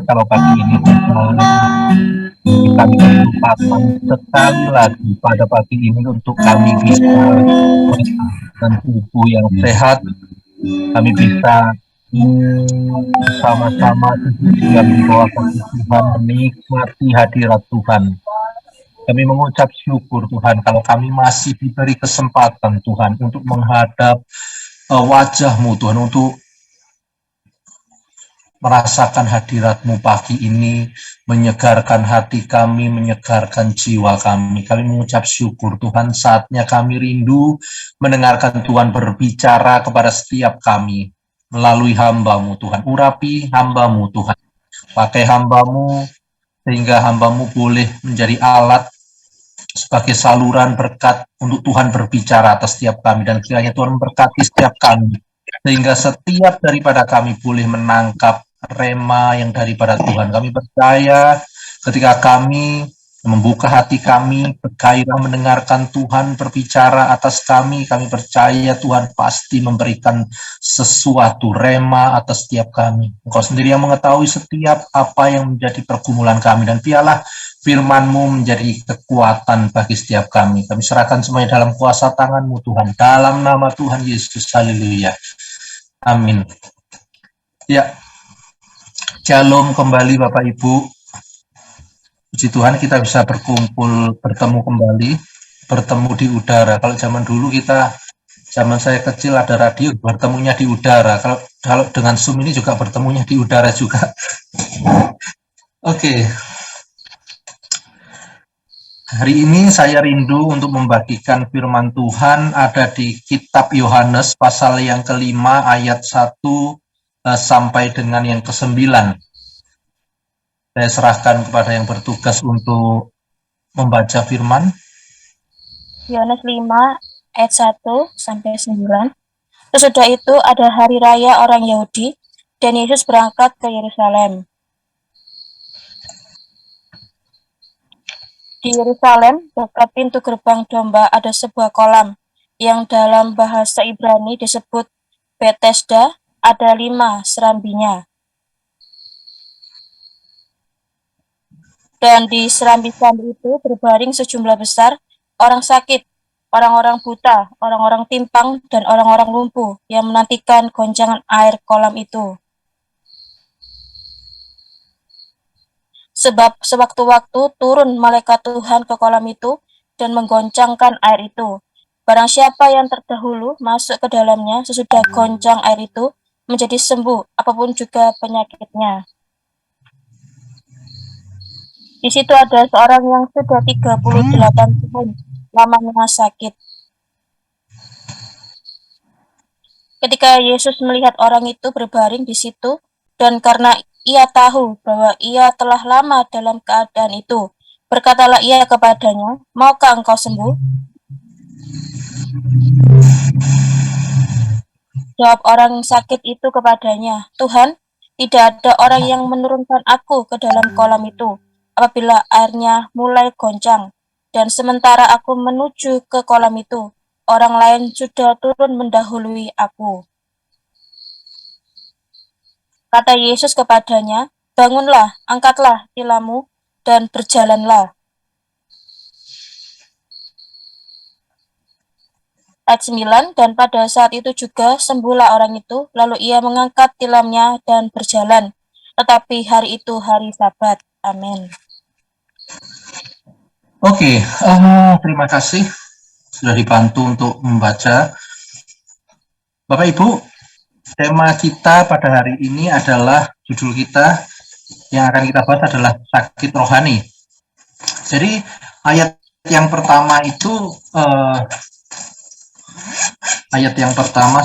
kalau pagi ini kami kesempatan sekali lagi pada pagi ini untuk kami bisa dan tubuh yang sehat, kami bisa bersama-sama diam di bawah kaki Tuhan, menikmati hadirat Tuhan. Kami mengucap syukur Tuhan kalau kami masih diberi kesempatan Tuhan untuk menghadap wajah-Mu Tuhan, untuk merasakan hadirat-Mu pagi ini, menyegarkan hati kami, menyegarkan jiwa kami. Kami mengucap syukur Tuhan, saatnya kami rindu mendengarkan Tuhan berbicara kepada setiap kami melalui hamba-Mu Tuhan. Urapi hamba-Mu Tuhan, pakai hamba-Mu sehingga hamba-Mu boleh menjadi alat sebagai saluran berkat untuk Tuhan berbicara atas setiap kami, dan kiranya Tuhan memberkati setiap kami sehingga setiap daripada kami boleh menangkap rema yang daripada Tuhan. Kami percaya ketika kami membuka hati kami, bergairah mendengarkan Tuhan berbicara atas kami percaya Tuhan pasti memberikan sesuatu rema atas setiap kami. Engkau sendiri yang mengetahui setiap apa yang menjadi pergumulan kami, dan biarlah firman-Mu menjadi kekuatan bagi setiap kami. Kami serahkan semuanya dalam kuasa tangan-Mu Tuhan, dalam nama Tuhan Yesus. Haleluya. Amin. Ya, shalom kembali Bapak Ibu. Puji Tuhan kita bisa berkumpul, bertemu kembali, bertemu di udara. Kalau zaman dulu zaman saya kecil ada radio, bertemunya di udara. Kalau dengan Zoom ini juga bertemunya di udara juga. Oke. Hari ini saya rindu untuk membagikan firman Tuhan ada di kitab Yohanes pasal yang kelima ayat 1 sampai dengan yang ke-9. Saya serahkan kepada yang bertugas untuk membaca firman. Yohanes 5 ayat 1 sampai 9. Sesudah itu ada hari raya orang Yahudi dan Yesus berangkat ke Yerusalem. Di Yerusalem, dekat pintu gerbang domba ada sebuah kolam yang dalam bahasa Ibrani disebut Bethesda, ada 5 serambinya. Dan di serambi-serambi itu berbaring sejumlah besar orang sakit, orang-orang buta, orang-orang timpang, dan orang-orang lumpuh yang menantikan goncangan air kolam itu. Sebab sewaktu-waktu turun malaikat Tuhan ke kolam itu dan menggoncangkan air itu. Barang siapa yang terdahulu masuk ke dalamnya sesudah goncang air itu menjadi sembuh apapun juga penyakitnya. Di situ ada seorang yang sudah 38 tahun lamanya sakit. Ketika Yesus melihat orang itu berbaring di situ, dan karena ia tahu bahwa ia telah lama dalam keadaan itu, berkatalah ia kepadanya, "Maukah engkau sembuh?" Jawab orang sakit itu kepadanya, "Tuhan, tidak ada orang yang menurunkan aku ke dalam kolam itu apabila airnya mulai goncang, dan sementara aku menuju ke kolam itu, orang lain sudah turun mendahului aku." Kata Yesus kepadanya, "Bangunlah, angkatlah tilammu, dan berjalanlah." Ayat 9, dan pada saat itu juga sembuhlah orang itu, lalu ia mengangkat tilamnya dan berjalan. Tetapi hari itu hari Sabat. Amin. Oke, terima kasih sudah dibantu untuk membaca. Bapak Ibu, tema kita pada hari ini adalah, judul kita yang akan kita bahas adalah sakit rohani. Jadi ayat yang pertama itu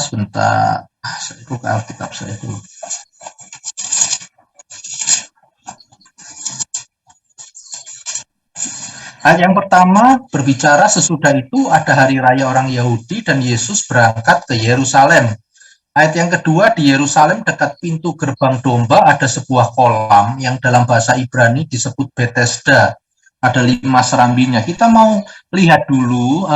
sebentar, saya buka Alkitab saya dulu. Ayat yang pertama berbicara sesudah itu ada hari raya orang Yahudi dan Yesus berangkat ke Yerusalem. Ayat yang kedua, di Yerusalem dekat pintu gerbang domba ada sebuah kolam yang dalam bahasa Ibrani disebut Bethesda. Ada 5 serambinya. Kita mau lihat dulu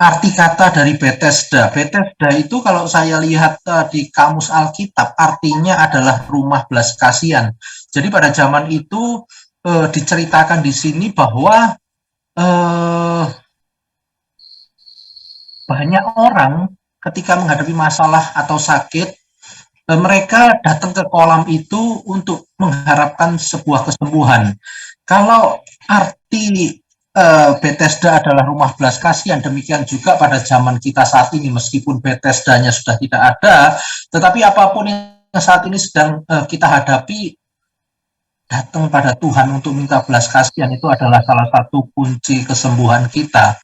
arti kata dari Bethesda. Bethesda itu kalau saya lihat di kamus Alkitab artinya adalah rumah belas kasihan. Jadi pada zaman itu diceritakan di sini bahwa banyak orang ketika menghadapi masalah atau sakit, mereka datang ke kolam itu untuk mengharapkan sebuah kesembuhan. Kalau arti Bethesda adalah rumah belas kasihan, demikian juga pada zaman kita saat ini, meskipun Bethesda-nya sudah tidak ada, tetapi apapun yang saat ini sedang kita hadapi, datang pada Tuhan untuk minta belas kasihan itu adalah salah satu kunci kesembuhan kita.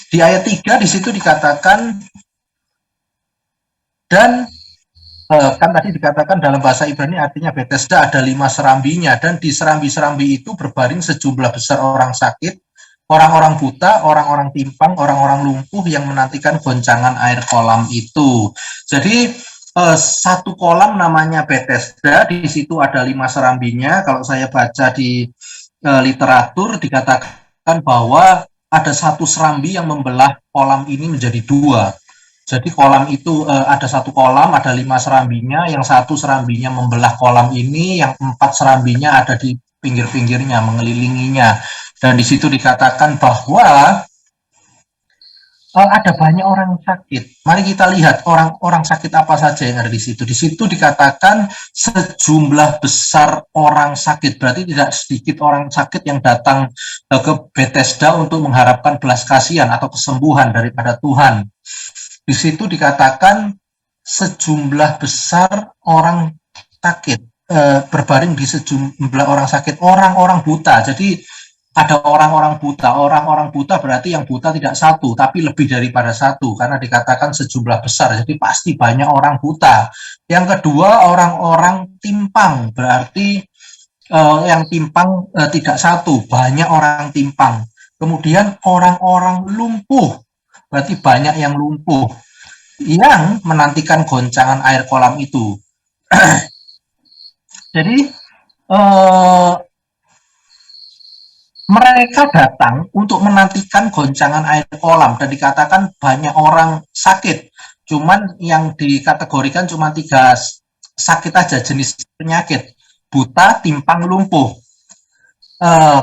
Di ayat 3 di situ dikatakan, dan kan tadi dikatakan dalam bahasa Ibrani artinya Bethesda ada 5 serambinya, dan di serambi-serambi itu berbaring sejumlah besar orang sakit, orang-orang buta, orang-orang timpang, orang-orang lumpuh yang menantikan goncangan air kolam itu. Jadi satu kolam namanya Bethesda, di situ ada 5 serambinya. Kalau saya baca di literatur dikatakan bahwa ada satu serambi yang membelah kolam ini menjadi 2. Jadi kolam itu ada satu kolam, ada 5 serambinya, yang satu serambinya membelah kolam ini, yang 4 serambinya ada di pinggir-pinggirnya, mengelilinginya. Dan di situ dikatakan bahwa ada banyak orang sakit. Mari kita lihat orang-orang sakit apa saja yang ada di situ. Di situ dikatakan sejumlah besar orang sakit. Berarti tidak sedikit orang sakit yang datang ke Bethesda untuk mengharapkan belas kasihan atau kesembuhan daripada Tuhan. Di situ dikatakan sejumlah besar orang sakit, berbaring di sejumlah orang sakit, orang-orang buta. Jadi ada orang-orang buta berarti yang buta tidak satu, tapi lebih daripada satu, karena dikatakan sejumlah besar, jadi pasti banyak orang buta. Yang kedua, orang-orang timpang, berarti yang timpang tidak satu, banyak orang timpang. Kemudian orang-orang lumpuh, berarti banyak yang lumpuh, yang menantikan goncangan air kolam itu. Jadi mereka datang untuk menantikan goncangan air kolam, dan dikatakan banyak orang sakit. Cuman yang dikategorikan cuma 3 sakit aja, jenis penyakit: buta, timpang, lumpuh.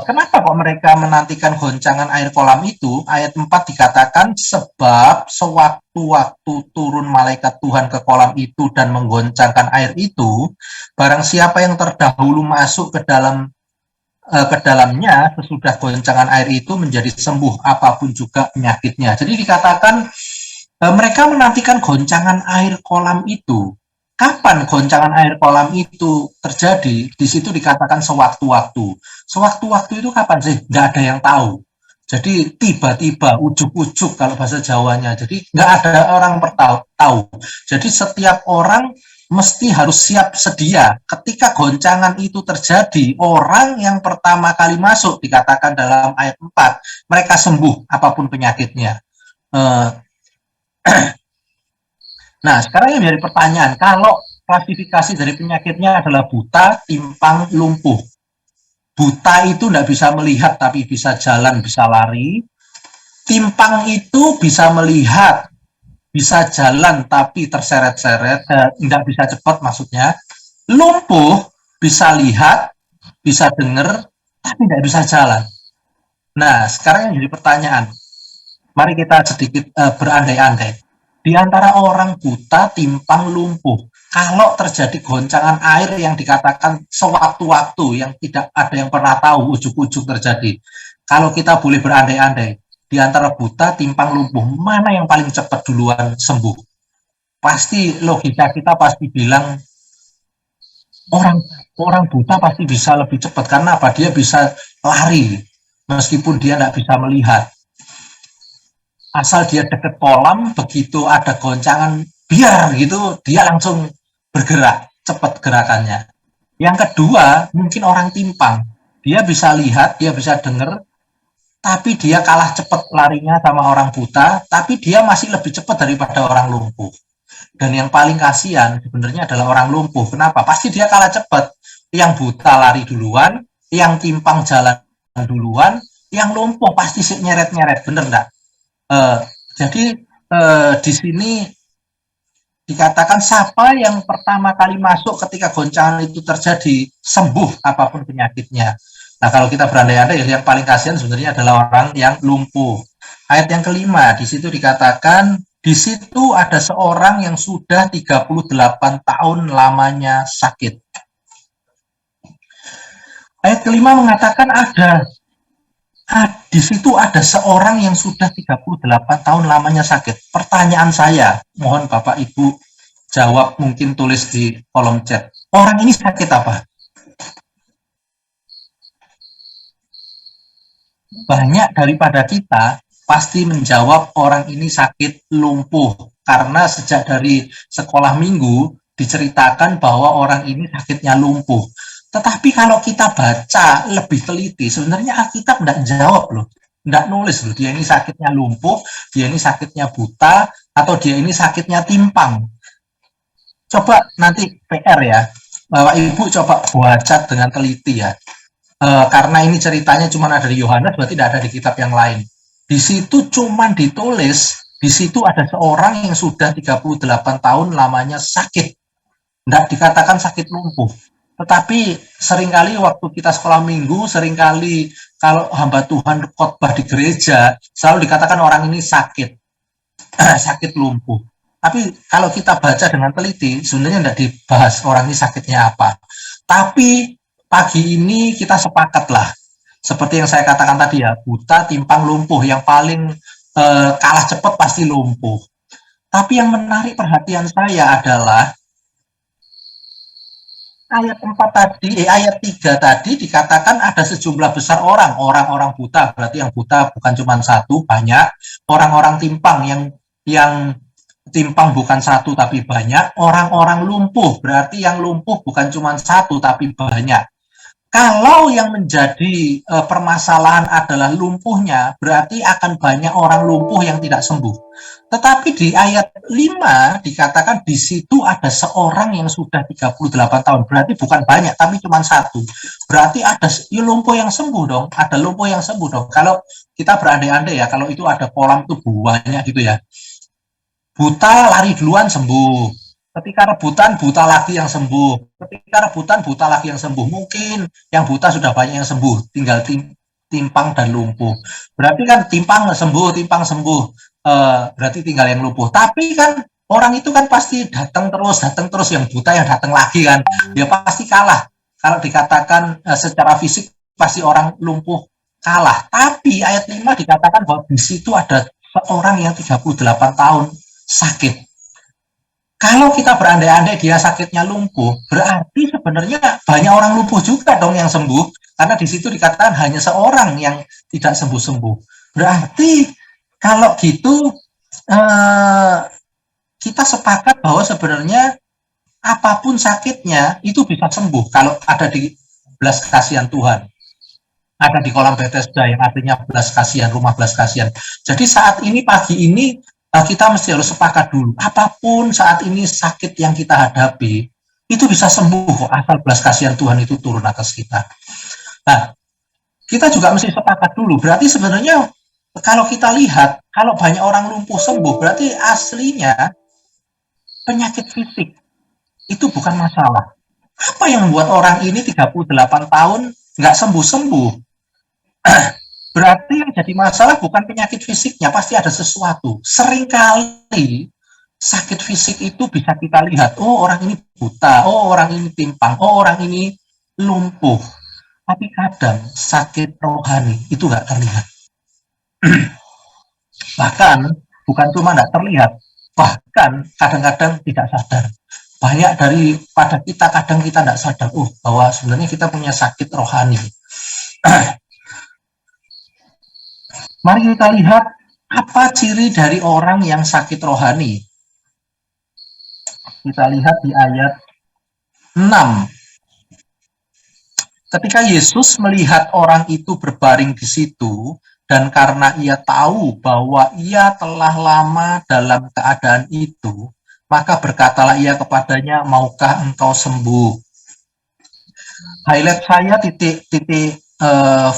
Kenapa kok mereka menantikan goncangan air kolam itu? Ayat 4 dikatakan, sebab sewaktu-waktu turun malaikat Tuhan ke kolam itu dan menggoncangkan air itu, barang siapa yang terdahulu masuk ke dalamnya sesudah goncangan air itu menjadi sembuh apapun juga penyakitnya. Jadi dikatakan mereka menantikan goncangan air kolam itu. Kapan goncangan air kolam itu terjadi? Di situ dikatakan sewaktu-waktu. Sewaktu-waktu itu kapan sih? Nggak ada yang tahu. Jadi tiba-tiba, ujuk-ujuk kalau bahasa Jawanya. Jadi nggak ada orang tahu. Jadi setiap orang mesti harus siap sedia. Ketika goncangan itu terjadi, orang yang pertama kali masuk, dikatakan dalam ayat 4, mereka sembuh apapun penyakitnya. Nah, sekarang yang menjadi pertanyaan, kalau klasifikasi dari penyakitnya adalah buta, timpang, lumpuh. Buta itu tidak bisa melihat tapi bisa jalan, bisa lari. Timpang itu bisa melihat, bisa jalan tapi terseret-seret, tidak bisa cepat maksudnya. Lumpuh bisa lihat, bisa dengar, tapi tidak bisa jalan. Nah, sekarang yang jadi pertanyaan, mari kita sedikit berandai-andai. Di antara orang buta, timpang, lumpuh, kalau terjadi goncangan air yang dikatakan sewaktu-waktu, yang tidak ada yang pernah tahu ujuk-ujuk terjadi, kalau kita boleh berandai-andai, di antara buta, timpang, lumpuh, mana yang paling cepat duluan sembuh? Pasti logika kita pasti bilang orang buta pasti bisa lebih cepat, karena apa? Dia bisa lari meskipun dia tidak bisa melihat. Asal dia deket kolam, begitu ada goncangan, biar gitu, dia langsung bergerak, cepat gerakannya. Yang kedua, mungkin orang timpang. Dia bisa lihat, dia bisa dengar, tapi dia kalah cepat larinya sama orang buta, tapi dia masih lebih cepat daripada orang lumpuh. Dan yang paling kasihan sebenarnya adalah orang lumpuh. Kenapa? Pasti dia kalah cepat. Yang buta lari duluan, yang timpang jalan duluan, yang lumpuh pasti nyeret-nyeret, bener enggak? Jadi di sini dikatakan siapa yang pertama kali masuk ketika goncangan itu terjadi, sembuh apapun penyakitnya. Nah, kalau kita berandai-andai, yang paling kasihan sebenarnya adalah orang yang lumpuh. Ayat yang kelima, di situ dikatakan, di situ ada seorang yang sudah 38 tahun lamanya sakit. Ayat kelima mengatakan di situ ada seorang yang sudah 38 tahun lamanya sakit. Pertanyaan saya, mohon Bapak Ibu jawab, mungkin tulis di kolom chat. Orang ini sakit apa? Banyak daripada kita pasti menjawab orang ini sakit lumpuh. Karena sejak dari sekolah minggu diceritakan bahwa orang ini sakitnya lumpuh. Tetapi kalau kita baca lebih teliti, sebenarnya Alkitab tidak jawab loh. Tidak nulis loh, dia ini sakitnya lumpuh, dia ini sakitnya buta, atau dia ini sakitnya timpang. Coba nanti PR ya, Bapak Ibu coba baca dengan teliti ya. Karena ini ceritanya cuma ada di Yohanes, berarti tidak ada di kitab yang lain. Di situ cuma ditulis, di situ ada seorang yang sudah 38 tahun lamanya sakit. Tidak dikatakan sakit lumpuh. Tetapi seringkali waktu kita sekolah minggu, seringkali kalau hamba Tuhan khotbah di gereja, selalu dikatakan orang ini sakit, sakit lumpuh. Tapi kalau kita baca dengan teliti, sebenarnya tidak dibahas orang ini sakitnya apa. Tapi pagi ini kita sepakat lah, seperti yang saya katakan tadi ya, buta, timpang, lumpuh, yang paling kalah cepat pasti lumpuh. Tapi yang menarik perhatian saya adalah ayat 4 tadi, ayat 3 tadi dikatakan ada sejumlah besar orang-orang buta, berarti yang buta bukan cuma satu, banyak. Orang-orang timpang yang timpang bukan satu tapi banyak. Orang-orang lumpuh, berarti yang lumpuh bukan cuma satu tapi banyak. Kalau yang menjadi permasalahan adalah lumpuhnya, berarti akan banyak orang lumpuh yang tidak sembuh. Tetapi di ayat 5 dikatakan di situ ada seorang yang sudah 38 tahun. Berarti bukan banyak, tapi cuma satu. Berarti ada lumpuh yang sembuh dong. Ada lumpuh yang sembuh dong. Kalau kita berandai-andai ya, kalau itu ada kolam tuh banyak gitu ya. Buta lari duluan sembuh. Ketika rebutan buta lagi yang sembuh. Ketika rebutan buta lagi yang sembuh. Mungkin yang buta sudah banyak yang sembuh, tinggal timpang dan lumpuh. Berarti kan timpang sembuh. Berarti tinggal yang lumpuh. Tapi kan orang itu kan pasti datang terus yang buta yang datang lagi kan. Dia pasti kalah. Kalau dikatakan secara fisik pasti orang lumpuh kalah. Tapi ayat 5 dikatakan bahwa di situ ada seorang yang 38 tahun sakit. Kalau kita berandai-andai dia sakitnya lumpuh, berarti sebenarnya banyak orang lumpuh juga dong yang sembuh, karena di situ dikatakan hanya seorang yang tidak sembuh-sembuh. Berarti kalau gitu kita sepakat bahwa sebenarnya apapun sakitnya itu bisa sembuh kalau ada di belas kasihan Tuhan. Ada di kolam Bethesda yang artinya belas kasihan, rumah belas kasihan. Jadi saat ini, pagi ini, kita mesti harus sepakat dulu. Apapun saat ini sakit yang kita hadapi, itu bisa sembuh asal belas kasihan Tuhan itu turun atas kita. Nah, kita juga mesti sepakat dulu. Berarti sebenarnya kalau kita lihat, kalau banyak orang lumpuh sembuh, berarti aslinya penyakit fisik itu bukan masalah. Apa yang membuat orang ini 38 tahun nggak sembuh-sembuh? Berarti yang jadi masalah bukan penyakit fisiknya, pasti ada sesuatu. Seringkali sakit fisik itu bisa kita lihat, oh orang ini buta, oh orang ini timpang, oh orang ini lumpuh. Tapi kadang sakit rohani itu nggak terlihat. Bahkan bukan cuma nggak terlihat, bahkan kadang-kadang tidak sadar. Banyak daripada kita kadang kita nggak sadar, bahwa sebenarnya kita punya sakit rohani. Mari kita lihat apa ciri dari orang yang sakit rohani. Kita lihat di ayat 6. Ketika Yesus melihat orang itu berbaring di situ, dan karena ia tahu bahwa ia telah lama dalam keadaan itu, maka berkatalah ia kepadanya, maukah engkau sembuh? Highlight saya, titik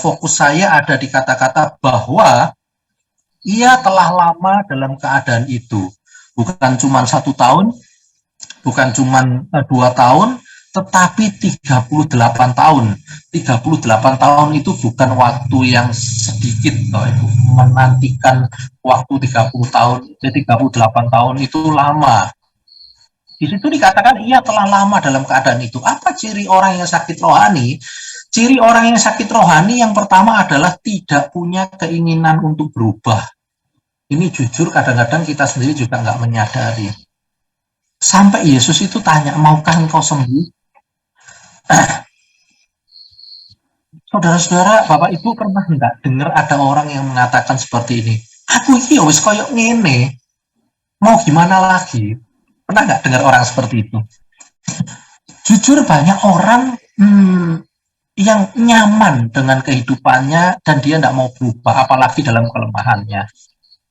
fokus saya ada di kata-kata bahwa Ia telah lama dalam keadaan itu. Bukan cuma 1 tahun, bukan cuma 2 tahun, tetapi 38 tahun. 38 tahun itu bukan waktu yang sedikit, Bapak Ibu. Menantikan waktu 30 tahun, 38 tahun itu lama. Di situ dikatakan ia telah lama dalam keadaan itu. Apa ciri orang yang sakit rohani? Ciri orang yang sakit rohani yang pertama adalah tidak punya keinginan untuk berubah. Ini jujur kadang-kadang kita sendiri juga nggak menyadari. Sampai Yesus itu tanya, maukah engkau sembuh? Saudara-saudara, Bapak Ibu pernah nggak dengar ada orang yang mengatakan seperti ini? Aku ini wis koyok ngene, mau gimana lagi? Pernah nggak dengar orang seperti itu? Jujur banyak orang yang nyaman dengan kehidupannya dan dia tidak mau berubah, apalagi dalam kelemahannya.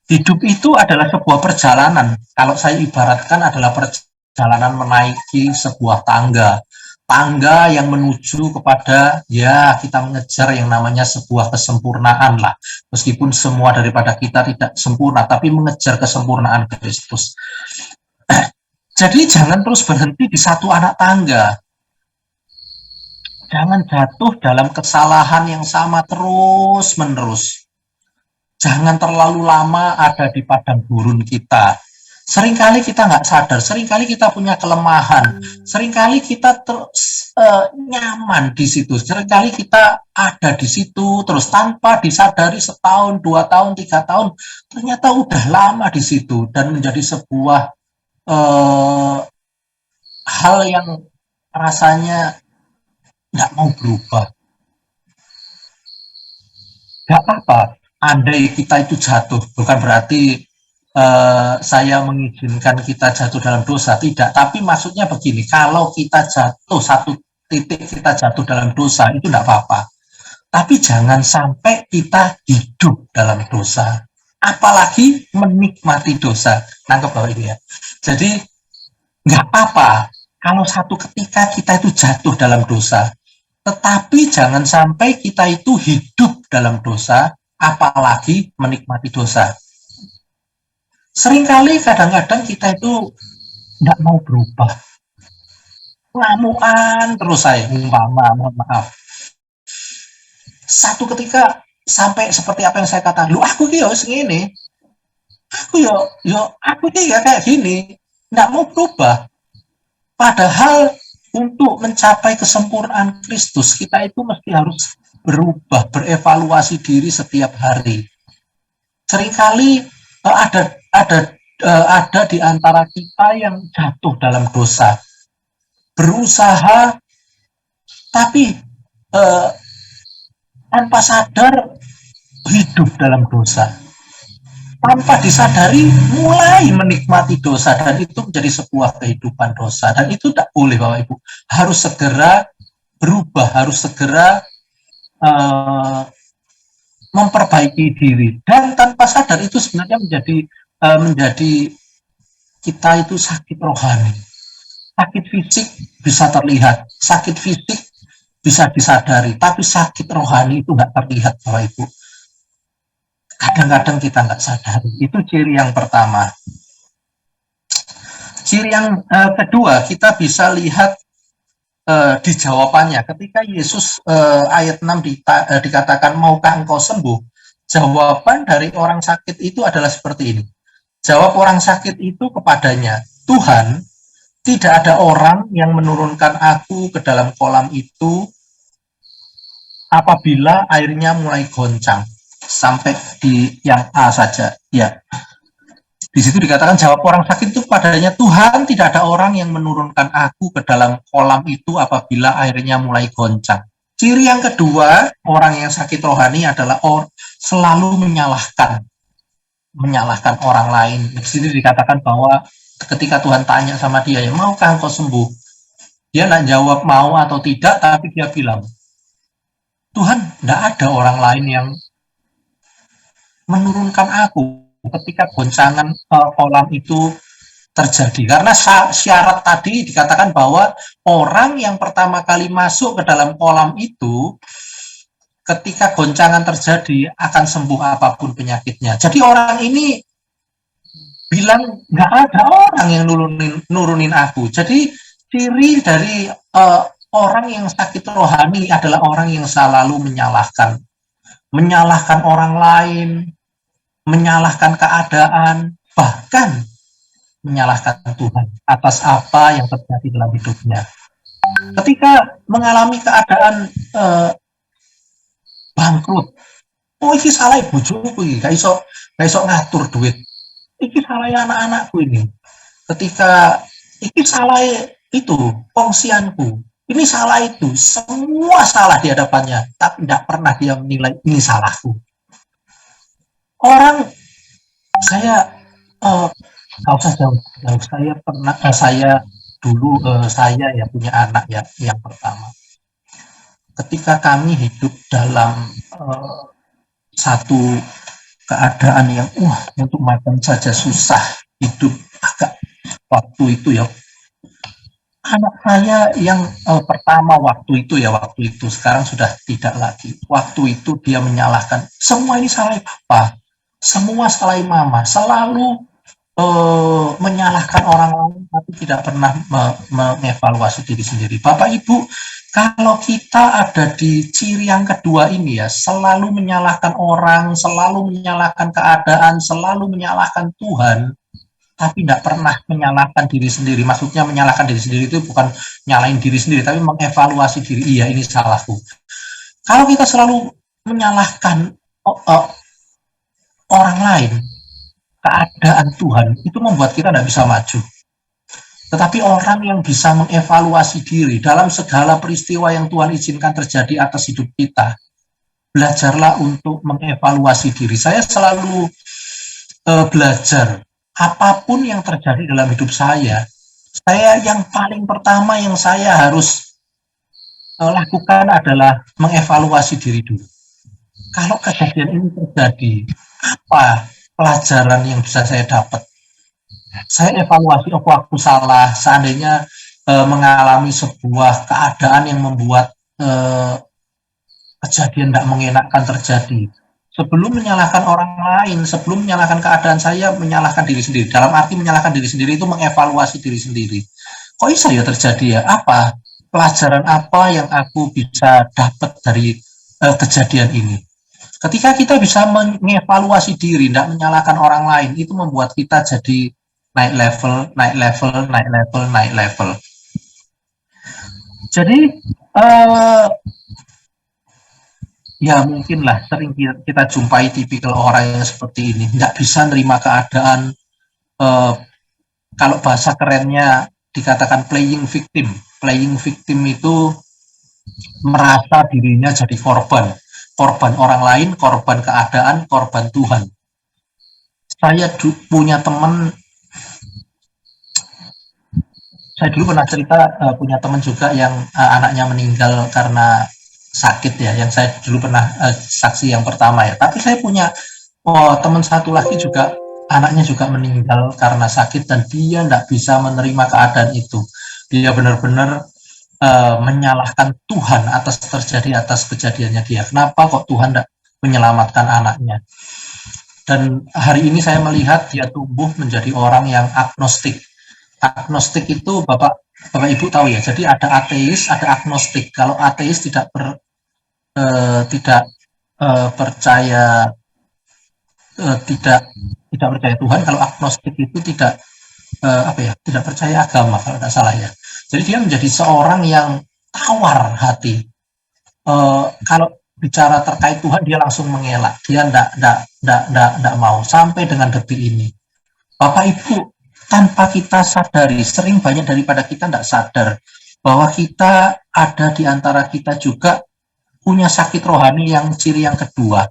Hidup itu adalah sebuah perjalanan. Kalau saya ibaratkan adalah perjalanan menaiki sebuah tangga. Tangga yang menuju kepada, ya kita mengejar yang namanya sebuah kesempurnaan lah. Meskipun semua daripada kita tidak sempurna, tapi mengejar kesempurnaan Kristus. Jadi jangan terus berhenti di satu anak tangga. Jangan jatuh dalam kesalahan yang sama terus-menerus. Jangan terlalu lama ada di padang gurun kita. Seringkali kita nggak sadar, seringkali kita punya kelemahan, seringkali kita terus nyaman di situ, seringkali kita ada di situ terus tanpa disadari 1 tahun, 2 tahun, 3 tahun, ternyata udah lama di situ dan menjadi sebuah hal yang rasanya nggak mau berubah. Nggak apa-apa, andai kita itu jatuh, bukan berarti saya mengizinkan kita jatuh dalam dosa, tidak. Tapi maksudnya begini, kalau kita jatuh, satu titik kita jatuh dalam dosa, itu tidak apa-apa. Tapi jangan sampai kita hidup dalam dosa. Apalagi menikmati dosa. Nangkep bahwa ini ya. Jadi, nggak apa-apa kalau satu ketika kita itu jatuh dalam dosa. Tetapi jangan sampai kita itu hidup dalam dosa, apalagi menikmati dosa. Seringkali kadang-kadang kita itu nggak mau berubah. Ngamuan terus saya, umpama, mohon maaf. Satu ketika sampai seperti apa yang saya katakan, lu aku ki yo ngene. Aku ki ya kayak gini. Nggak mau berubah. Padahal untuk mencapai kesempurnaan Kristus, kita itu mesti harus berubah, berevaluasi diri setiap hari. Seringkali ada di antara kita yang jatuh dalam dosa, berusaha tapi tanpa sadar hidup dalam dosa, tanpa disadari mulai menikmati dosa, dan itu menjadi sebuah kehidupan dosa, dan itu tidak boleh Bapak Ibu, harus segera berubah, harus segera memperbaiki diri, dan tanpa sadar itu sebenarnya menjadi kita itu sakit rohani. Sakit fisik bisa terlihat, sakit fisik bisa disadari, tapi sakit rohani itu nggak terlihat Bapak Ibu. Kadang-kadang kita nggak sadari. Itu ciri yang pertama. Ciri yang kedua, kita bisa lihat di jawabannya. Ketika Yesus ayat 6 dikatakan, maukah engkau sembuh? Jawaban dari orang sakit itu adalah seperti ini. Jawab orang sakit itu kepadanya, Tuhan, tidak ada orang yang menurunkan aku ke dalam kolam itu apabila airnya mulai goncang. Sampai di yang A saja. Ya. Di situ dikatakan jawab orang sakit itu padanya, Tuhan, tidak ada orang yang menurunkan aku ke dalam kolam itu apabila airnya mulai goncang. Ciri yang kedua, orang yang sakit rohani adalah selalu menyalahkan orang lain. Di sini dikatakan bahwa ketika Tuhan tanya sama dia, ya maukah engkau sembuh? Dia nggak jawab mau atau tidak, tapi dia bilang, Tuhan, tidak ada orang lain yang menurunkan aku ketika goncangan kolam itu terjadi. Karena syarat tadi dikatakan bahwa orang yang pertama kali masuk ke dalam kolam itu ketika goncangan terjadi akan sembuh apapun penyakitnya. Jadi orang ini bilang nggak ada orang yang nurunin aku. Jadi ciri dari orang yang sakit rohani adalah orang yang selalu menyalahkan orang lain, menyalahkan keadaan, bahkan menyalahkan Tuhan atas apa yang terjadi dalam hidupnya. Ketika mengalami keadaan bangkrut, oh ini salah bojoku iki, gak iso ngatur duit. Iki salah anak-anakku ini. Ketika ini salah itu fungsianku, ini salah itu, semua salah di hadapannya, tapi tidak pernah dia menilai ini salahku. Orang saya nggak usah jauh, saya dulu saya ya punya anak ya yang pertama. Ketika kami hidup dalam satu keadaan yang untuk makan saja susah, hidup agak waktu itu ya, anak saya yang pertama waktu itu sekarang sudah tidak lagi. Waktu itu dia menyalahkan semua ini salah papa, semua salah mama, selalu menyalahkan orang lain tapi tidak pernah mengevaluasi diri sendiri. Bapak Ibu, kalau kita ada di ciri yang kedua ini ya, selalu menyalahkan orang, selalu menyalahkan keadaan, selalu menyalahkan Tuhan, tapi tidak pernah menyalahkan diri sendiri. Maksudnya menyalahkan diri sendiri itu bukan nyalain diri sendiri, tapi mengevaluasi diri. Iya, ini salahku. Kalau kita selalu menyalahkan orang lain, keadaan Tuhan, itu membuat kita tidak bisa maju. Tetapi orang yang bisa mengevaluasi diri dalam segala peristiwa yang Tuhan izinkan terjadi atas hidup kita, belajarlah untuk mengevaluasi diri. Saya selalu belajar, apapun yang terjadi dalam hidup saya yang paling pertama yang saya harus lakukan adalah mengevaluasi diri dulu. Kalau kejadian ini terjadi, apa pelajaran yang bisa saya dapat? Saya evaluasi, aku salah, seandainya mengalami sebuah keadaan yang membuat kejadian tidak mengenakan terjadi. Sebelum menyalahkan orang lain, sebelum menyalahkan keadaan, saya menyalahkan diri sendiri. Dalam arti menyalahkan diri sendiri itu mengevaluasi diri sendiri. Kok bisa ya terjadi ya? Apa pelajaran apa yang aku bisa dapat dari kejadian ini? Ketika kita bisa mengevaluasi diri, tidak menyalahkan orang lain, itu membuat kita jadi naik level. Jadi ya mungkinlah sering kita jumpai tipikal orang yang seperti ini, tidak bisa nerima keadaan, kalau bahasa kerennya dikatakan playing victim itu merasa dirinya jadi korban orang lain, korban keadaan, korban Tuhan. Saya punya teman, saya dulu pernah cerita punya teman juga yang anaknya meninggal karena sakit ya, yang saya dulu pernah saksi yang pertama ya. Tapi saya punya teman satu lagi juga, anaknya juga meninggal karena sakit dan dia tidak bisa menerima keadaan itu. Dia benar-benar menyalahkan Tuhan atas kejadiannya dia. Kenapa kok Tuhan tidak menyelamatkan anaknya? Dan hari ini saya melihat dia tumbuh menjadi orang yang agnostik. Agnostik itu Bapak Ibu tahu ya. Jadi ada ateis, ada agnostik. Kalau ateis tidak percaya tidak percaya Tuhan. Kalau agnostik itu tidak percaya agama kalau tidak salah ya. Jadi dia menjadi seorang yang tawar hati. Kalau bicara terkait Tuhan dia langsung mengelak. Dia tidak mau sampai dengan detik ini. Bapak Ibu, tanpa kita sadari, sering banyak daripada kita tidak sadar bahwa kita ada di antara kita juga punya sakit rohani yang ciri yang kedua.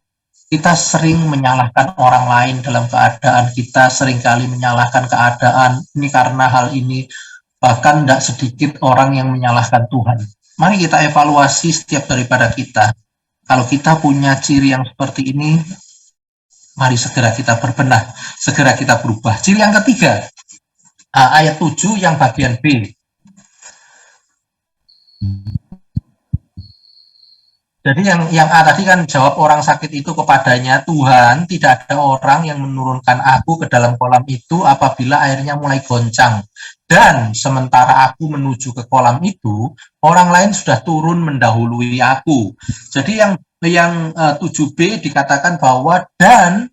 Kita sering menyalahkan orang lain dalam keadaan kita, seringkali menyalahkan keadaan ini karena hal ini, bahkan tidak sedikit orang yang menyalahkan Tuhan. Mari kita evaluasi setiap daripada kita. Kalau kita punya ciri yang seperti ini, mari segera kita berbenah, segera kita berubah. Ciri yang ketiga, ayat 7 yang bagian B. Jadi yang A tadi kan jawab orang sakit itu kepadanya, Tuhan, tidak ada orang yang menurunkan aku ke dalam kolam itu apabila airnya mulai goncang. Dan sementara aku menuju ke kolam itu, orang lain sudah turun mendahului aku. Jadi yang 7B dikatakan bahwa dan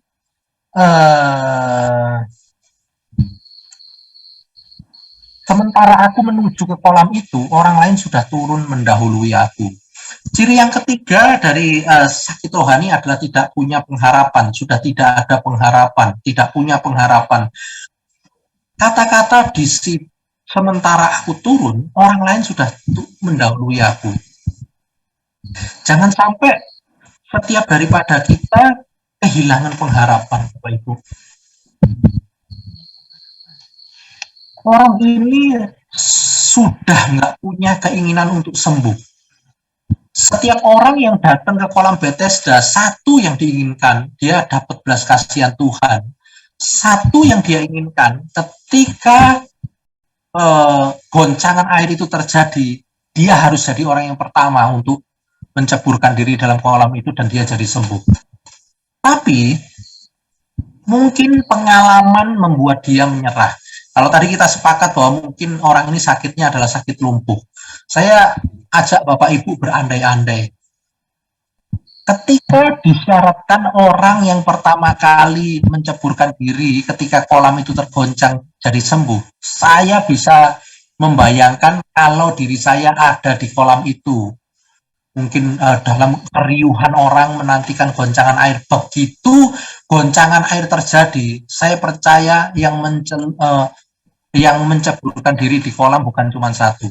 sementara aku menuju ke kolam itu, orang lain sudah turun mendahului aku. Ciri yang ketiga dari sakit rohani adalah tidak punya pengharapan, sudah tidak ada pengharapan, tidak punya pengharapan. Kata-kata di sementara aku turun, orang lain sudah mendahului aku. Jangan sampai setiap daripada kita kehilangan pengharapan, Bapak Ibu. Orang ini sudah nggak punya keinginan untuk sembuh. Setiap orang yang datang ke kolam Bethesda, satu yang diinginkan, dia dapat belas kasihan Tuhan. Satu yang dia inginkan, ketika goncangan air itu terjadi, dia harus jadi orang yang pertama untuk menceburkan diri dalam kolam itu dan dia jadi sembuh. Tapi, mungkin pengalaman membuat dia menyerah. Kalau tadi kita sepakat bahwa mungkin orang ini sakitnya adalah sakit lumpuh. Saya ajak Bapak Ibu berandai-andai. Ketika disyaratkan orang yang pertama kali menceburkan diri ketika kolam itu tergoncang jadi sembuh, saya bisa membayangkan kalau diri saya ada di kolam itu. Mungkin dalam keriuhan orang menantikan goncangan air. Begitu goncangan air terjadi, saya percaya yang menceburkan diri di kolam bukan cuma satu,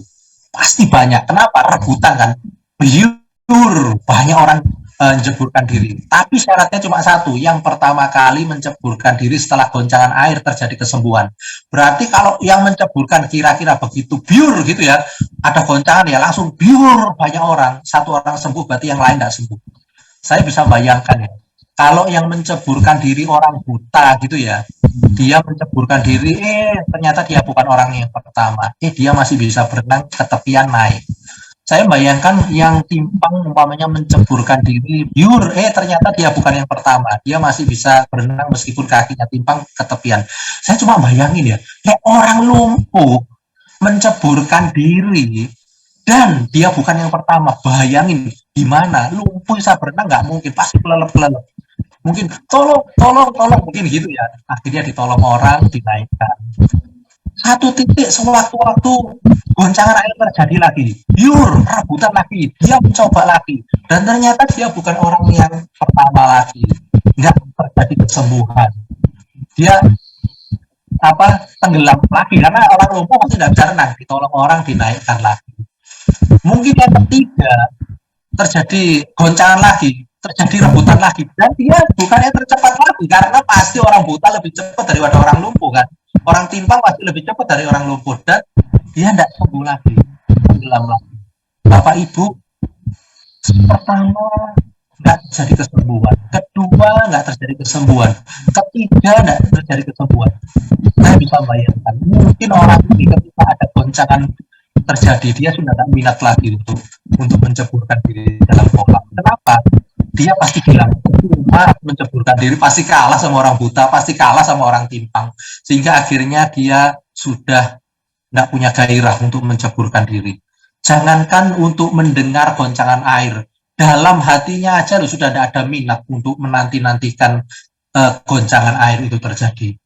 pasti banyak. Kenapa? Rebutan kan, biur banyak orang menceburkan diri. Tapi syaratnya cuma satu, yang pertama kali menceburkan diri setelah goncangan air terjadi kesembuhan. Berarti kalau yang menceburkan kira-kira begitu biur gitu ya, ada goncangan ya langsung biur banyak orang, satu orang sembuh berarti yang lain tidak sembuh. Saya bisa bayangkan ya, kalau yang menceburkan diri orang buta gitu ya, dia menceburkan diri, ternyata dia bukan orang yang pertama, dia masih bisa berenang ke tepian naik. Saya bayangkan yang timpang umpamanya menceburkan diri, biur, ternyata dia bukan yang pertama, dia masih bisa berenang meskipun kakinya timpang ke tepian. Saya cuma bayangin ya, orang lumpuh menceburkan diri dan dia bukan yang pertama, bayangin gimana, lumpuh bisa berenang nggak mungkin, pasti pelelep-pelelep. Mungkin tolong mungkin gitu ya, akhirnya ditolong orang, dinaikkan. Satu titik sewaktu-waktu goncangan air terjadi lagi, biur, rebutan lagi, dia mencoba lagi, dan ternyata dia bukan orang yang pertama lagi, nggak terjadi kesembuhan, dia tenggelam lagi karena orang lumpuh pasti nggak bisa renang, ditolong orang, dinaikkan lagi. Mungkin yang ketiga terjadi goncangan lagi, terjadi rebutan lagi, dan dia bukannya tercepat lagi karena pasti orang buta lebih cepat daripada orang lumpuh kan, orang timpang pasti lebih cepat dari orang lumpuh, dan dia tidak sembuh lagi, tenggelam lagi. Bapak Ibu, pertama nggak terjadi kesembuhan, kedua nggak terjadi kesembuhan, ketiga nggak terjadi kesembuhan. Saya bisa bayangkan mungkin orang ini ketika ada goncangan terjadi, dia sudah tak minat lagi untuk menceburkan diri dalam kolam. Kenapa? Dia pasti bilang, cuma menceburkan diri pasti kalah sama orang buta, pasti kalah sama orang timpang, sehingga akhirnya dia sudah tidak punya gairah untuk menceburkan diri. Jangankan untuk mendengar goncangan air, dalam hatinya aja sudah tidak ada minat untuk menanti-nantikan goncangan air itu terjadi.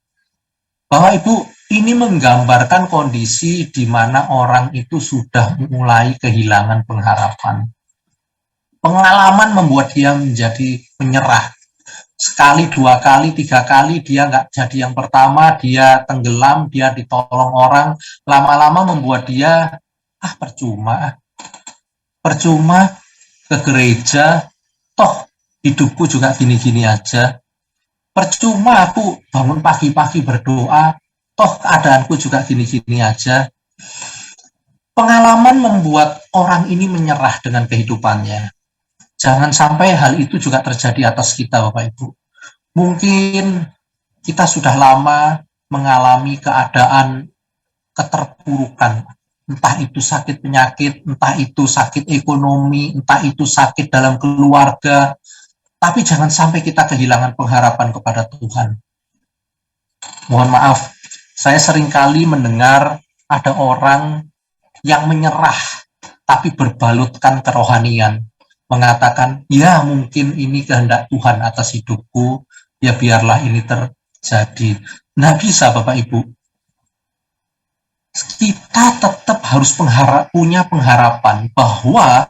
Bapak Ibu, ini menggambarkan kondisi di mana orang itu sudah mulai kehilangan pengharapan. Pengalaman membuat dia menjadi menyerah. Sekali, dua kali, tiga kali dia nggak jadi yang pertama, dia tenggelam, dia ditolong orang, lama-lama membuat dia, percuma ke gereja, toh hidupku juga gini-gini aja. Percuma aku bangun pagi-pagi berdoa, toh keadaanku juga gini-gini aja. Pengalaman membuat orang ini menyerah dengan kehidupannya. Jangan sampai hal itu juga terjadi atas kita, Bapak Ibu. Mungkin kita sudah lama mengalami keadaan keterpurukan, entah itu sakit penyakit, entah itu sakit ekonomi, entah itu sakit dalam keluarga, tapi jangan sampai kita kehilangan pengharapan kepada Tuhan. Mohon maaf, saya seringkali mendengar ada orang yang menyerah, tapi berbalutkan kerohanian, mengatakan, ya mungkin ini kehendak Tuhan atas hidupku, ya biarlah ini terjadi. Nggak bisa Bapak Ibu. Kita tetap harus punya pengharapan bahwa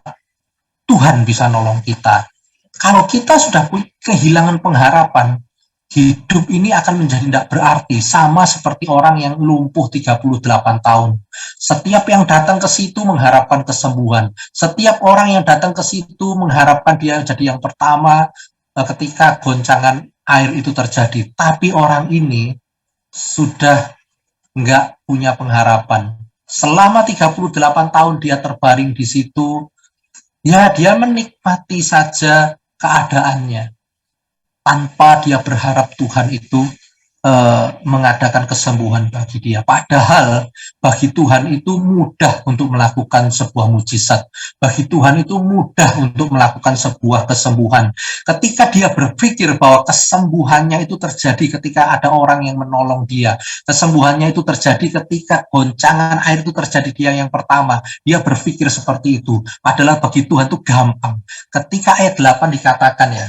Tuhan bisa nolong kita. Kalau kita sudah kehilangan pengharapan, hidup ini akan menjadi tidak berarti, sama seperti orang yang lumpuh 38 tahun. Setiap yang datang ke situ mengharapkan kesembuhan. Setiap orang yang datang ke situ mengharapkan dia jadi yang pertama ketika goncangan air itu terjadi. Tapi orang ini sudah nggak punya pengharapan. Selama 38 tahun dia terbaring di situ, ya dia menikmati saja keadaannya tanpa dia berharap Tuhan itu mengadakan kesembuhan bagi dia. Padahal bagi Tuhan itu mudah untuk melakukan sebuah mujizat. Bagi Tuhan itu mudah untuk melakukan sebuah kesembuhan. Ketika dia berpikir bahwa kesembuhannya itu terjadi ketika ada orang yang menolong dia. Kesembuhannya itu terjadi ketika goncangan air itu terjadi dia yang pertama. Dia berpikir seperti itu. Padahal bagi Tuhan itu gampang. Ketika ayat 8 dikatakan ya,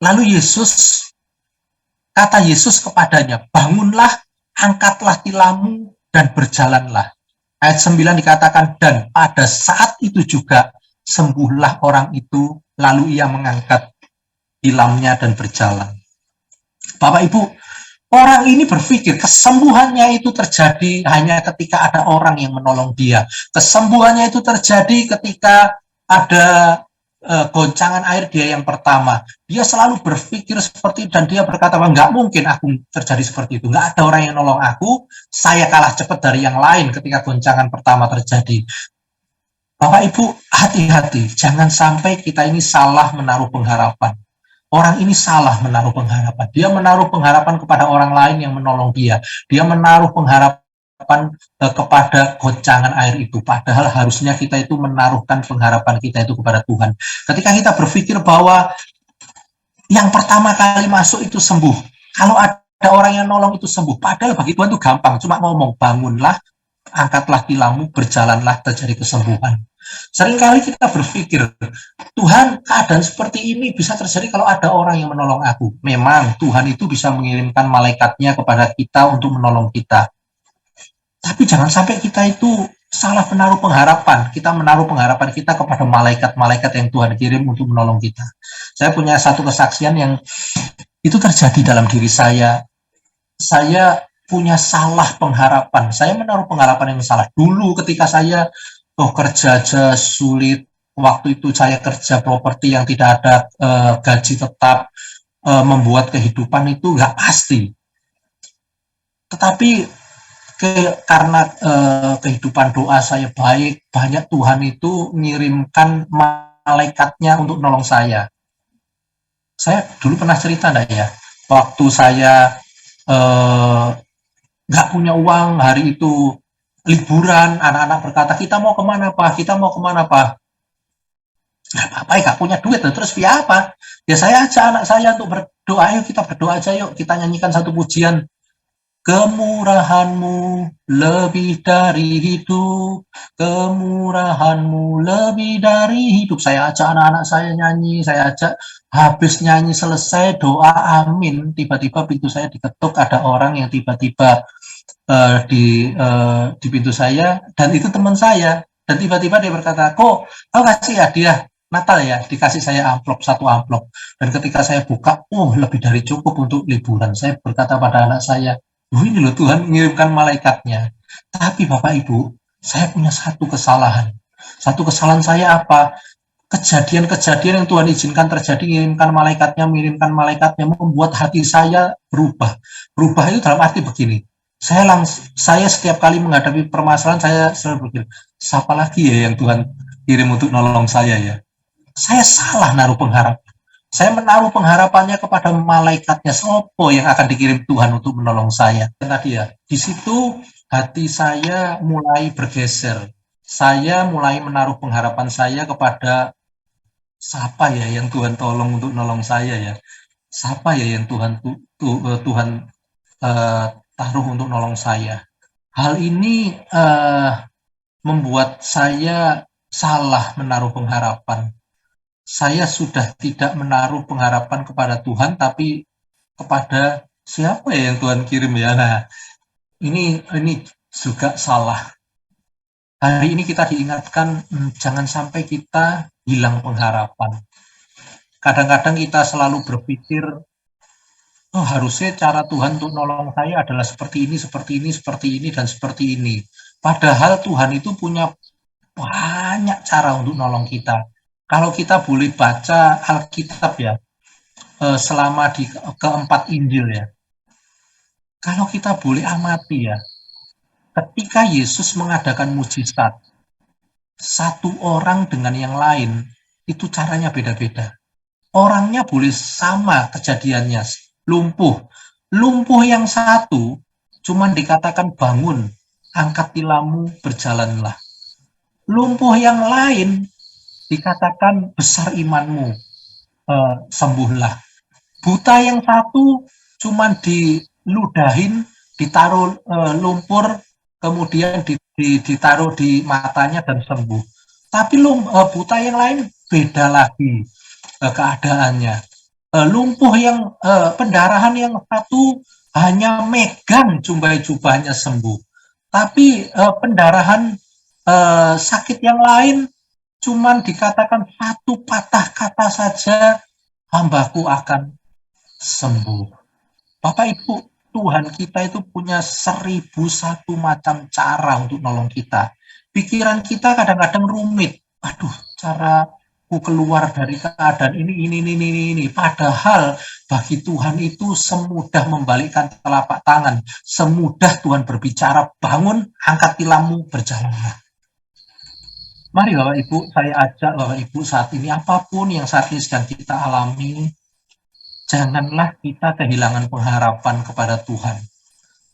lalu kata Yesus kepadanya, bangunlah, angkatlah tilammu, dan berjalanlah. Ayat 9 dikatakan, dan pada saat itu juga sembuhlah orang itu, lalu ia mengangkat tilamnya dan berjalan. Bapak Ibu, orang ini berpikir kesembuhannya itu terjadi hanya ketika ada orang yang menolong dia. Kesembuhannya itu terjadi ketika ada goncangan air dia yang pertama. Dia selalu berpikir seperti itu dan dia berkata, nggak mungkin aku terjadi seperti itu. Nggak ada orang yang nolong aku, saya kalah cepat dari yang lain ketika goncangan pertama terjadi. Bapak Ibu, hati-hati. Jangan sampai kita ini salah menaruh pengharapan. Orang ini salah menaruh pengharapan. Dia menaruh pengharapan kepada orang lain yang menolong dia. Dia menaruh pengharapan kepada goncangan air itu. Padahal harusnya kita itu menaruhkan pengharapan kita itu kepada Tuhan. Ketika kita berpikir bahwa yang pertama kali masuk itu sembuh. Kalau ada orang yang nolong itu sembuh. Padahal bagi Tuhan itu gampang. Cuma ngomong, bangunlah, angkatlah tilammu, berjalanlah, terjadi kesembuhan. Seringkali kita berpikir, Tuhan, keadaan seperti ini bisa terjadi kalau ada orang yang menolong aku. Memang Tuhan itu bisa mengirimkan malaikatnya kepada kita untuk menolong kita. Tapi jangan sampai kita itu salah menaruh pengharapan. Kita menaruh pengharapan kita kepada malaikat-malaikat yang Tuhan kirim untuk menolong kita. Saya punya satu kesaksian yang itu terjadi dalam diri saya. Saya punya salah pengharapan. Saya menaruh pengharapan yang salah. Dulu ketika saya kerja aja sulit, waktu itu saya kerja properti yang tidak ada gaji tetap, membuat kehidupan itu nggak pasti. Tetapi karena kehidupan doa saya baik, banyak Tuhan itu mengirimkan malaikatnya untuk nolong saya. Saya dulu pernah cerita enggak ya, waktu saya nggak punya uang, hari itu liburan, anak-anak berkata, kita mau kemana Pak? Kita mau kemana Pak? Nggak apa-apa, nggak punya duit, terus via apa? Ya saya ajak anak saya untuk berdoa, yuk kita berdoa aja yuk, kita nyanyikan satu pujian. Kemurahan-Mu lebih dari hidup, kemurahan-Mu lebih dari hidup. Saya ajak anak-anak saya nyanyi, saya ajak, habis nyanyi selesai doa amin, tiba-tiba pintu saya diketuk, ada orang yang tiba-tiba di pintu saya, dan itu teman saya, dan tiba-tiba dia berkata, kok kau kasih hadiah Natal ya? Dikasih saya satu amplop, dan ketika saya buka, lebih dari cukup untuk liburan. Saya berkata pada anak saya, ini loh Tuhan mengirimkan malaikatnya. Tapi Bapak Ibu, saya punya satu kesalahan. Satu kesalahan saya apa? Kejadian-kejadian yang Tuhan izinkan terjadi, mengirimkan malaikatnya membuat hati saya berubah. Berubah itu dalam arti begini. Saya setiap kali menghadapi permasalahan, saya selalu berpikir, siapa lagi ya yang Tuhan kirim untuk nolong saya ya? Saya salah naruh pengharapan. Saya menaruh pengharapannya kepada malaikatnya, sopo yang akan dikirim Tuhan untuk menolong saya. Dan tadi ya, di situ hati saya mulai bergeser. Saya mulai menaruh pengharapan saya kepada siapa ya yang Tuhan tolong untuk nolong saya ya. Siapa ya yang Tuhan taruh untuk nolong saya. Hal ini membuat saya salah menaruh pengharapan. Saya sudah tidak menaruh pengharapan kepada Tuhan, tapi kepada siapa ya yang Tuhan kirim ya. Nah, ini juga salah. Hari ini kita diingatkan, jangan sampai kita hilang pengharapan. Kadang-kadang kita selalu berpikir, oh harusnya cara Tuhan untuk nolong saya adalah seperti ini, seperti ini, seperti ini, dan seperti ini. Padahal Tuhan itu punya banyak cara untuk nolong kita. Kalau kita boleh baca Alkitab ya, selama di keempat Injil ya, kalau kita boleh amati ya, ketika Yesus mengadakan mujizat, satu orang dengan yang lain, itu caranya beda-beda. Orangnya boleh sama kejadiannya, lumpuh. Lumpuh yang satu, cuman dikatakan bangun, angkat tilammu, berjalanlah. Lumpuh yang lain, dikatakan besar imanmu, sembuhlah. Buta yang satu cuman diludahin, ditaruh lumpur, kemudian ditaruh di matanya dan sembuh. Tapi buta yang lain beda lagi keadaannya. Lumpuh yang pendarahan yang satu hanya megang jubahnya sembuh. Tapi pendarahan sakit yang lain cuman dikatakan satu patah kata saja, hambaku akan sembuh. Bapak Ibu, Tuhan kita itu punya 1001 macam cara untuk nolong kita. Pikiran kita kadang-kadang rumit. Aduh, cara ku keluar dari keadaan ini. Padahal bagi Tuhan itu semudah membalikkan telapak tangan. Semudah Tuhan berbicara, bangun, angkat tilammu, berjalanlah. Mari Bapak Ibu, saya ajak Bapak Ibu saat ini, apapun yang saat ini sedang kita alami, janganlah kita kehilangan pengharapan kepada Tuhan.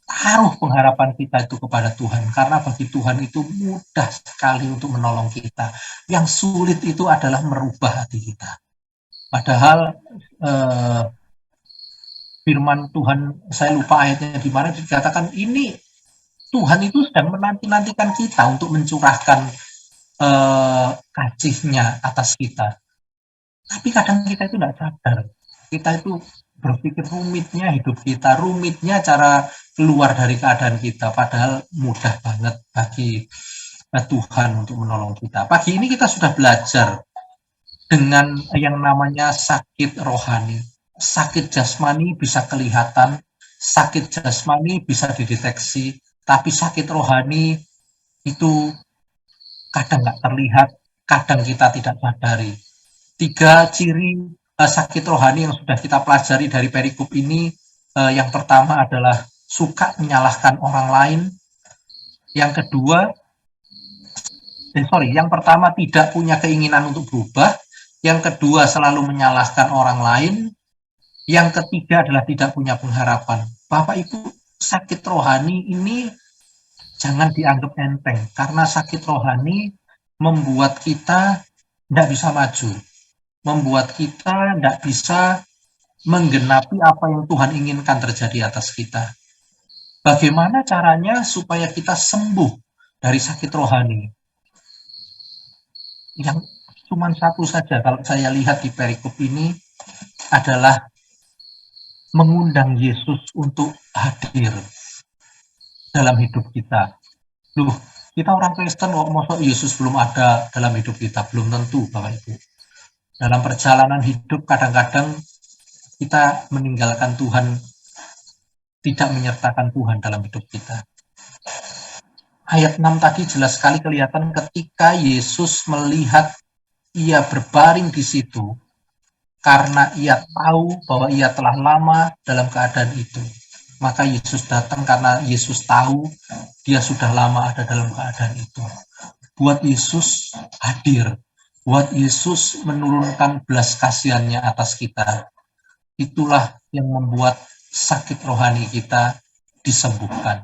Taruh pengharapan kita itu kepada Tuhan, karena bagi Tuhan itu mudah sekali untuk menolong kita. Yang sulit itu adalah merubah hati kita. Padahal firman Tuhan, saya lupa ayatnya di mana, dikatakan ini Tuhan itu sedang menanti-nantikan kita untuk mencurahkan kasih-Nya atas kita. Tapi kadang kita itu tidak sadar. Kita itu berpikir rumitnya hidup kita, rumitnya cara keluar dari keadaan kita. Padahal mudah banget bagi Tuhan untuk menolong kita. Pagi ini kita sudah belajar dengan yang namanya sakit rohani. Sakit jasmani bisa kelihatan, sakit jasmani bisa dideteksi, tapi sakit rohani itu kadang nggak terlihat, kadang kita tidak sadari. 3 ciri sakit rohani yang sudah kita pelajari dari perikop ini, yang pertama adalah suka menyalahkan orang lain. Yang kedua, yang pertama tidak punya keinginan untuk berubah. Yang kedua selalu menyalahkan orang lain. Yang ketiga adalah tidak punya pengharapan. Bapak Ibu, sakit rohani ini jangan dianggap enteng, karena sakit rohani membuat kita tidak bisa maju, membuat kita tidak bisa menggenapi apa yang Tuhan inginkan terjadi atas kita. Bagaimana caranya supaya kita sembuh dari sakit rohani? Yang cuma satu saja kalau saya lihat di perikop ini adalah mengundang Yesus untuk hadir dalam hidup kita. Loh, kita orang Kristen kok masa Yesus belum ada dalam hidup kita? Belum tentu, Bapak Ibu. Dalam perjalanan hidup kadang-kadang kita meninggalkan Tuhan, tidak menyertakan Tuhan dalam hidup kita. Ayat 6 tadi jelas sekali kelihatan ketika Yesus melihat ia berbaring di situ, karena ia tahu bahwa ia telah lama dalam keadaan itu. Maka Yesus datang karena Yesus tahu dia sudah lama ada dalam keadaan itu. Buat Yesus hadir, buat Yesus menurunkan belas kasihannya atas kita. Itulah yang membuat sakit rohani kita disembuhkan.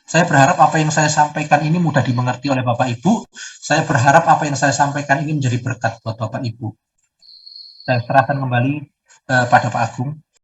Saya berharap apa yang saya sampaikan ini mudah dimengerti oleh Bapak Ibu. Saya berharap apa yang saya sampaikan ini menjadi berkat buat Bapak Ibu. Saya serahkan kembali pada Pak Agung.